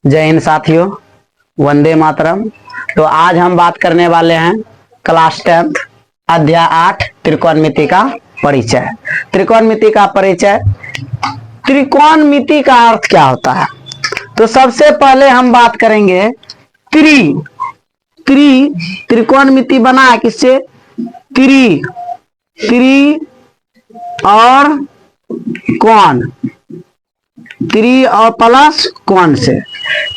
जय हिंद साथियों, वंदे मातरम। तो आज हम बात करने वाले हैं क्लास 10 अध्याय 8 त्रिकोणमिति का परिचय। त्रिकोणमिति का परिचय, त्रिकोणमिति का अर्थ क्या होता है। तो सबसे पहले हम बात करेंगे त्रिकोणमिति बना है किससे? त्रि और कोण, त्रि और प्लस कोण से।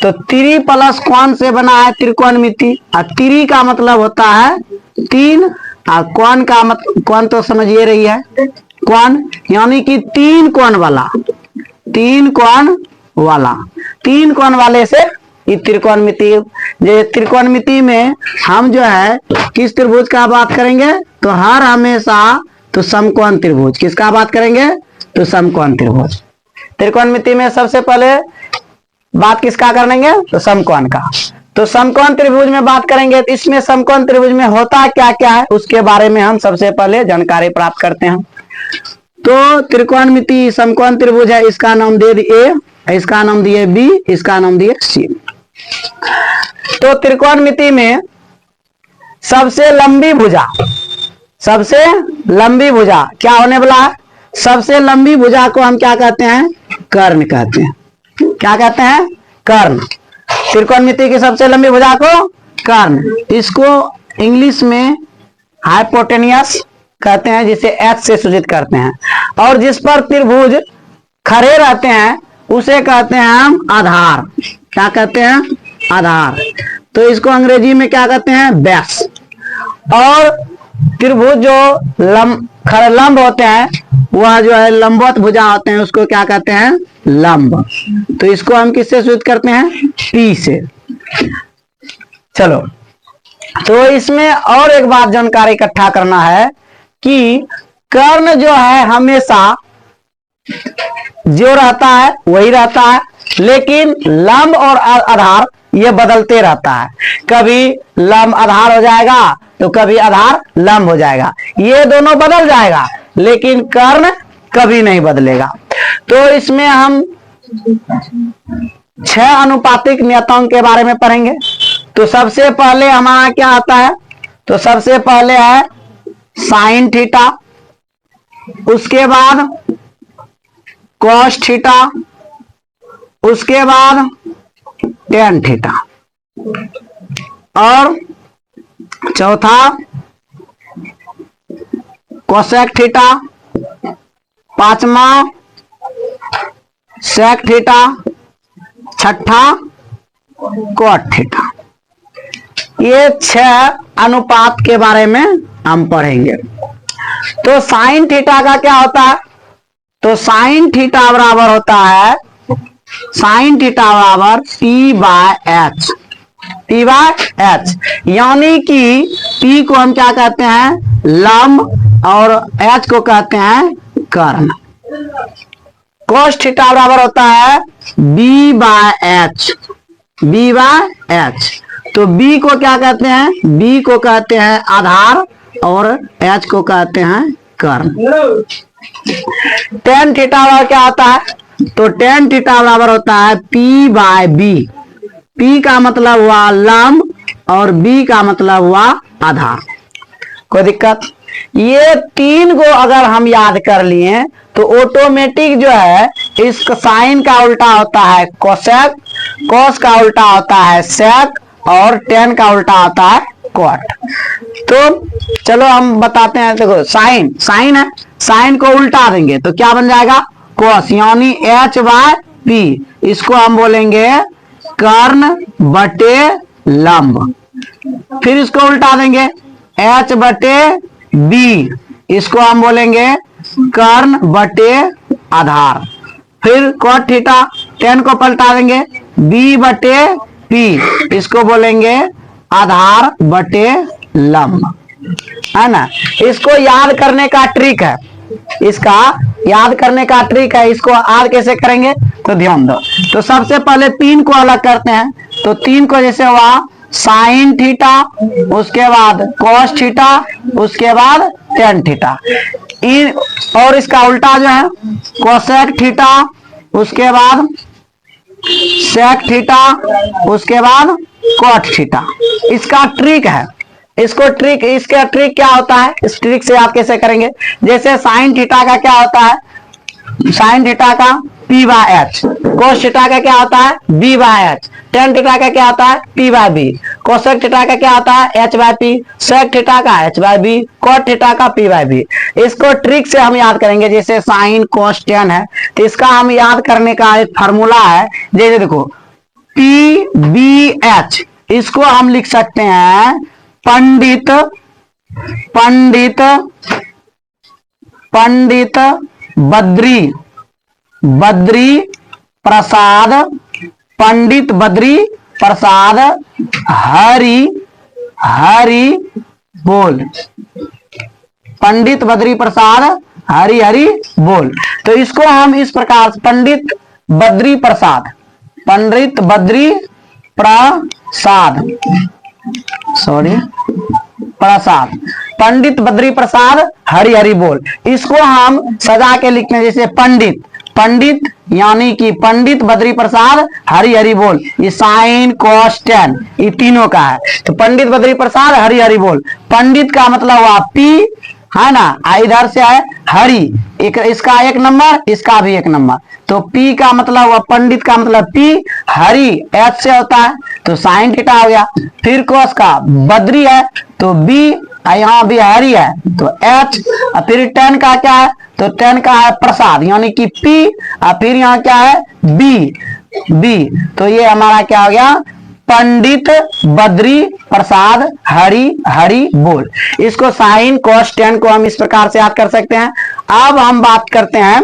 तो त्रि प्लस कोण से बना है त्रिकोणमिति। और त्रि का मतलब होता है तीन, और कोण का मतलब, कोण तो समझिए रही है, कोण यानी कि तीन कोण वाला, तीन कोण वाले से ये त्रिकोणमिति। जो त्रिकोणमिति में हम जो है किस त्रिभुज का बात करेंगे? तो हर हमेशा तो समकोण त्रिभुज। किसका बात करेंगे? तो समकोण त्रिभुज। त्रिकोणमिति में सबसे पहले बात किसका करेंगे? तो समकोण का। तो समकोण त्रिभुज में बात करेंगे। तो इसमें समकोण त्रिभुज में होता क्या क्या है उसके बारे में हम सबसे पहले जानकारी प्राप्त करते हैं। तो त्रिकोणमिति समकोण त्रिभुज है, इसका नाम दे दिए ए, इसका नाम दिए बी, इसका नाम दिए सी। तो त्रिकोणमिति में सबसे लंबी भुजा क्या होने वाला है? सबसे लंबी भुजा को हम क्या कहते हैं? कर्ण कहते हैं। क्या कहते हैं? कर्ण। त्रिकोणमिति की सबसे लंबी भुजा को कर्ण, इसको इंग्लिश में हाइपोटेनियस कहते हैं, जिसे एच से सूचित करते हैं। और जिस पर त्रिभुज खड़े रहते हैं उसे कहते हैं हम आधार। क्या कहते हैं? आधार। तो इसको अंग्रेजी में क्या कहते हैं? बेस। और त्रिभुज जो लंब होते हैं, वह जो है लंबवत भुजा होते हैं, उसको क्या कहते हैं? लंब। तो इसको हम किससे सूचित करते हैं? पी से। चलो, तो इसमें और एक बात जानकारी इकट्ठा करना है कि कर्ण जो है हमेशा जो रहता है वही रहता है, लेकिन लंब और आधार ये बदलते रहता है। कभी लंब आधार हो जाएगा तो कभी आधार लंब हो जाएगा, ये दोनों बदल जाएगा, लेकिन कर्ण कभी नहीं बदलेगा। तो इसमें हम 6 अनुपातिक नियतांक के बारे में पढ़ेंगे। तो सबसे पहले हमारा क्या आता है? तो सबसे पहले है साइन थीटा, उसके बाद कॉस थीटा, उसके बाद टेन थीटा, और चौथा कोसेक थीटा, पांचवा सेक थीटा, छठा कॉट थीटा। ये 6 अनुपात के बारे में हम पढ़ेंगे। तो साइन थीटा का क्या होता है? तो साइन थीटा बराबर होता है, साइन थीटा बराबर P/H, P/H, यानी कि P को हम क्या कहते हैं? लंब, और H को कहते हैं कर्ण। कोस थीटा बराबर होता है B/H, B/H। तो B को क्या कहते हैं? B को कहते हैं आधार, और H को कहते हैं कर्ण। टेन थीटा बराबर क्या होता है? तो टेन थीटा बराबर होता है P/B। P का मतलब हुआ लंब, और B का मतलब हुआ आधार। कोई दिक्कत? ये तीन को अगर हम याद कर लिए तो ऑटोमेटिक जो है इस साइन का उल्टा होता है कोसेक, कोस का उल्टा होता है सेक, और टेन का उल्टा होता है कॉट। तो चलो हम बताते हैं। देखो साइन है, साइन को उल्टा देंगे तो क्या बन जाएगा? कोस, यानी H/P। इसको हम बोलेंगे कर्ण बटे लंब। फिर इसको उल्टा देंगे H/B, इसको हम बोलेंगे कर्ण बटे आधार। फिर कॉट थीटा, टेन को पलटा देंगे B/P, इसको बोलेंगे आधार बटे लंब, है ना। इसको याद करने का ट्रिक है, इसका याद करने का ट्रिक है। इसको याद कैसे करेंगे? तो ध्यान दो। तो सबसे पहले 3 को अलग करते हैं। तो 3 को जैसे हुआ साइन थीटा, उसके बाद कॉस थीटा, उसके बाद टेन थीटा। और इसका उल्टा जो है कोसेक थीटा, उसके बाद सेक थीटा, उसके बाद कॉट थीटा। इसका ट्रिक है, इसका ट्रिक क्या होता है, इस ट्रिक से आप कैसे करेंगे। जैसे साइन थीटा का क्या होता है, साइन थीटा का P by H, cos theta का क्या होता है B by H, tan theta का क्या होता है P by B, cosec theta का क्या होता है H by P, sec theta का H by B, cot theta का पी बाय बी। इसको ट्रिक से हम याद करेंगे। जैसे साइन कोस टेन है तो इसका हम याद करने का एक फार्मूला है। जैसे देखो पी बी एच, इसको हम लिख सकते हैं पंडित पंडित पंडित बद्री बद्री प्रसाद, पंडित बद्री प्रसाद हरि हरि बोल, पंडित बद्री प्रसाद हरि हरि बोल। तो इसको हम इस प्रकार पंडित बद्री प्रसाद, पंडित बद्री प्रसाद, सॉरी प्रसाद, पंडित बद्री प्रसाद हरि हरि बोल। इसको हम सजा के लिखते हैं। जैसे पंडित, पंडित यानी कि पंडित बद्री प्रसाद हरि हरि बोल, ये साइन कॉस टेन ये तीनों का है। तो पंडित बद्री प्रसाद हरि हरि बोल, पंडित का मतलब हुआ पी है ना, इधर से है हरि, एक इसका एक नंबर, इसका भी एक नंबर। तो पी का मतलब हुआ पंडित का मतलब पी, हरि एच से होता है तो साइन थीटा हो गया। फिर कोस का बद्री है तो बी, यहाँ भी हरि है तो एच, और फिर टेन का क्या है तो टेन का है प्रसाद यानी कि पी, और फिर यहाँ क्या है बी बी। तो ये हमारा क्या हो गया पंडित बद्री प्रसाद हरि हरि बोल। इसको साइन कोस टेन को हम इस प्रकार से याद कर सकते हैं। अब हम बात करते हैं,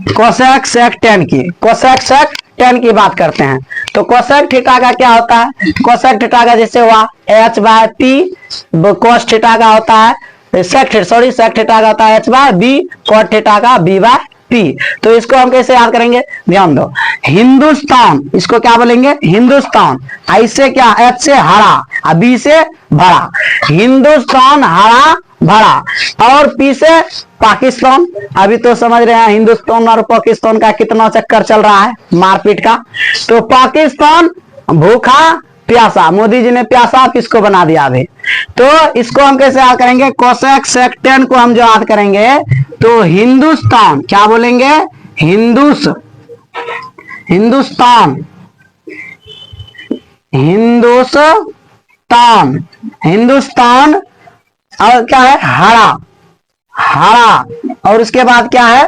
कोसेक सेक टेन की, कोसेक सेक टेन की बात करते हैं। तो कोसेक थीटा का क्या होता है, कोसेक थीटा का जैसे हुआ H by P, cos theta का होता है सेक थीटा का होता है H by B, cot theta का बी बाय पी। तो इसको हम कैसे याद करेंगे, ध्यान दो। हिंदुस्तान, इसको क्या बोलेंगे हिंदुस्तान, ऐसे क्या एच से हरा और बी से भरा, हिंदुस्तान हरा भरा, और पी से पाकिस्तान। अभी तो समझ रहे हैं हिंदुस्तान और पाकिस्तान का कितना चक्कर चल रहा है मारपीट का। तो पाकिस्तान भूखा प्यासा, मोदी जी ने प्यासा किसको बना दिया अभी। तो इसको हम कैसे याद करेंगे, कोसेक सेक टेन को हम जो याद करेंगे तो हिंदुस्तान क्या बोलेंगे हिंदुस्तान, हिंदुस्तान और क्या है हरा हरा, और उसके बाद क्या है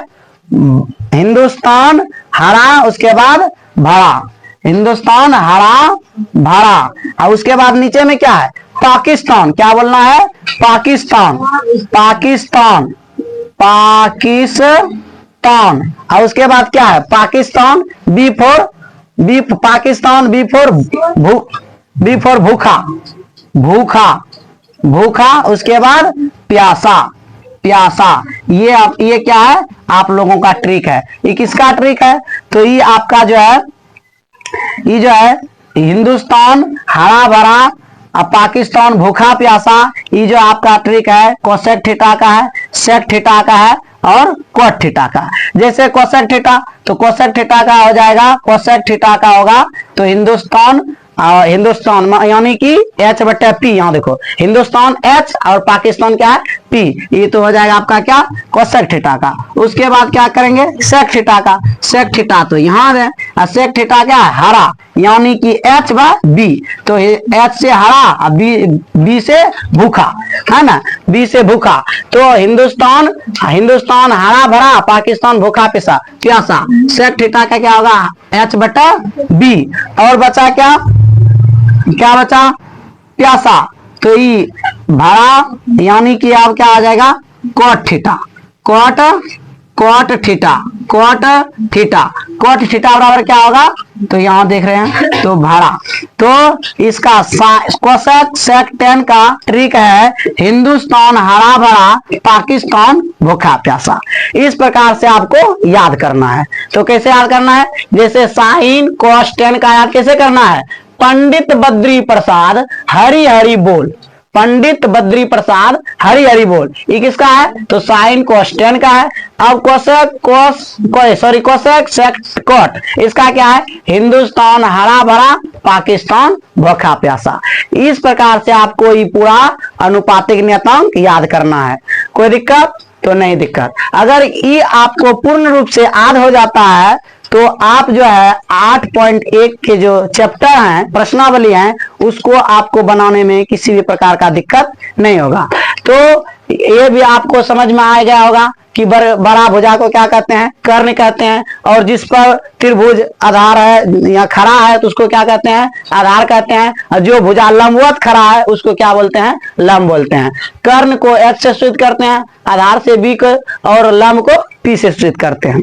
हिंदुस्तान हरा, उसके बाद भरा, हिंदुस्तान हरा भरा, और उसके बाद नीचे में क्या है पाकिस्तान, क्या बोलना है पाकिस्तान पाकिस्तान पाकिस्तान, और उसके बाद क्या है Pakistan B Pakistan B for भूखा भूखा भूखा, उसके बाद प्यासा प्यासा। ये क्या है आप लोगों का ट्रिक है। ये किसका ट्रिक है तो ये आपका जो है हिंदुस्तान हरा भरा और पाकिस्तान भूखा प्यासा, ये जो आपका ट्रिक है कोसेक थीटा का है, सेक थीटा का है और कॉट थीटा का। जैसे कोसेक थीटा तो कोसेक थीटा का हो जाएगा, कोसेक थीटा का होगा तो हिंदुस्तान यानी कि एच बटे पी, यहाँ देखो हिंदुस्तान एच और पाकिस्तान क्या है पी, ये तो हो जाएगा आपका क्या कोसेक थीटा का। उसके बाद क्या करेंगे सेक थीटा का, सेक थीटा तो यहाँ है और सेक थीटा क्या है हरा यानी कि एच बाय बी, तो एच से हरा और बी से भूखा है ना, बी से भूखा। तो हिंदुस्तान हरा भरा पाकिस्तान भूखा प्यासा, सेक थीटा का क्या होगा एच बटा बी, और बचा क्या बचा प्यासा, तो ये भरा यानी कि अब क्या आ जाएगा कॉट थीटा, कॉट थीटा बराबर क्या होगा तो यहाँ देख रहे हैं तो भरा। तो इसका कोसेक सेक टेन का ट्रिक है हिंदुस्तान हरा भरा पाकिस्तान भूखा प्यासा। इस प्रकार से आपको याद करना है। तो कैसे याद करना है, जैसे साइन कोस टेन का याद कैसे करना है, पंडित बद्री प्रसाद हरि हरि बोल, पंडित बद्री प्रसाद हरि हरि बोल, ये किसका है? तो साइन कोस्टेन का है। अब कोशेक सेक्ट कोट, इसका क्या है? हिंदुस्तान हरा भरा, पाकिस्तान भूखा प्यासा। इस प्रकार से आपको ये पूरा अनुपातिक नियतांक याद करना है। कोई दिक्कत? तो नहीं दिक्कत। अगर ये आपको पूर्ण रूप से याद हो जाता है तो आप जो है 8.1 के जो चैप्टर हैं, प्रश्नावली हैं, उसको आपको बनाने में किसी भी प्रकार का दिक्कत नहीं होगा। तो ये भी आपको समझ में आ गया होगा कि बड़ा भुजा को क्या कहते हैं? कर्ण कहते हैं। और जिस पर त्रिभुज आधार है या खड़ा है तो उसको क्या कहते हैं? आधार कहते हैं। और जो भुजा लंबवत खड़ा है उसको क्या बोलते हैं? लंब बोलते हैं। कर्ण को H से सूचित करते हैं, आधार से B को, और लंब को P से सूचित करते हैं।